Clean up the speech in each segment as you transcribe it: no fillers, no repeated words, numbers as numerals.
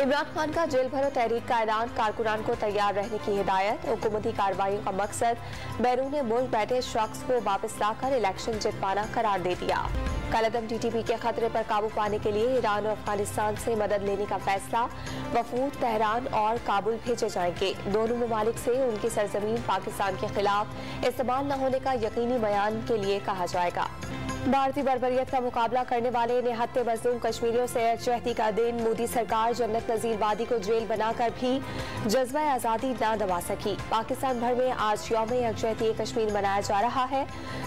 इमरान खान का जेल भरो तहरीक का ऐलान, कारकुनान को तैयार रहने की हिदायत। हुकूमती कार्रवाइयों का मकसद बैरून मुल्क बैठे शख्स को वापस लाकर इलेक्शन जितवाना करार दे दिया। कलअदम TTP के खतरे पर काबू पाने के लिए ईरान और अफगानिस्तान से मदद लेने का फैसला। वफूद तेहरान और काबुल भेजे जाएंगे। दोनों ममालिक से उनकी सरजमीन पाकिस्तान के खिलाफ इस्तेमाल न होने का यकीनी बयान के लिए कहा जाएगा। भारतीय बर्बरियत का मुकाबला करने वाले निहत्ते मजलूम कश्मीरियों से यकजहती का दिन। मोदी सरकार जन्नत नजीर वादी को जेल बनाकर भी जज्बा आज़ादी न दबा सकी। पाकिस्तान भर में आज यौम यकजहती कश्मीर मनाया जा रहा है।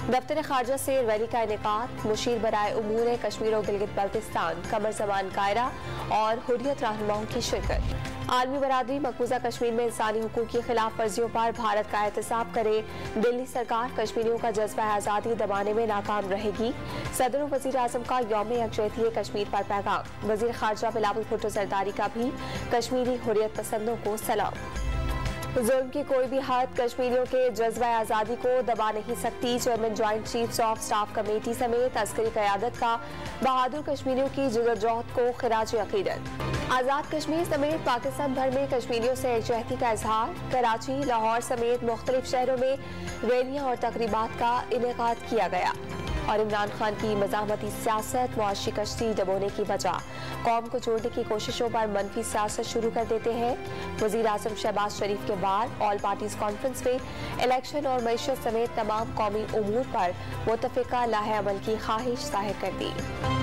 दफ्तर खारजा से रैली का इनेकाद। मुशीर बराए उमूर कश्मीर और गिलगित बल्तिस्तान, कमर जमान कायरा और हुर्रियत रहनुमाओं की शिरकत। आलमी बरादरी मकबूजा कश्मीर में इंसानी हुकूक की खिलाफ वर्जियों पर भारत का एहतसाब करे। दिल्ली सरकार कश्मीरियों का जज्बा आज़ादी दबाने में नाकाम रहेगी। सदर और वजीर आजम का यौम यकजहती कश्मीर पर पैगाम। वजीर खारजा बिलावल भुट्टो जरदारी का भी कश्मीरी हुर्रियत पसंदों को सलाम। जुल्म की कोई भी हद कश्मीरियों के जज्बा आज़ादी को दबा नहीं सकती। Chairman joint chiefs of staff committee समेत अस्करी क़यादत का बहादुर कश्मीरियों की जदोजहद को खिराज अकीदत। आज़ाद कश्मीर समेत पाकिस्तान भर में कश्मीरियों से यकजहती का इजहार। कराची, लाहौर समेत मुख्तलिफ शहरों में रैलियां और तकरीबात का इनेकाद किया गया। और इमरान खान की मज़ाहमती सियासत मुआशी कश्ती दबोने की वजह। कौम को जोड़ने की कोशिशों पर मनफी सियासत शुरू कर देते हैं। वज़ीर आज़म शहबाज शरीफ के बाद ऑल पार्टीज कॉन्फ्रेंस में इलेक्शन और मईशत समेत तमाम कौमी उमूर पर मुतफ़िका लाहे अमल की ख्वाहिश जाहिर कर दी।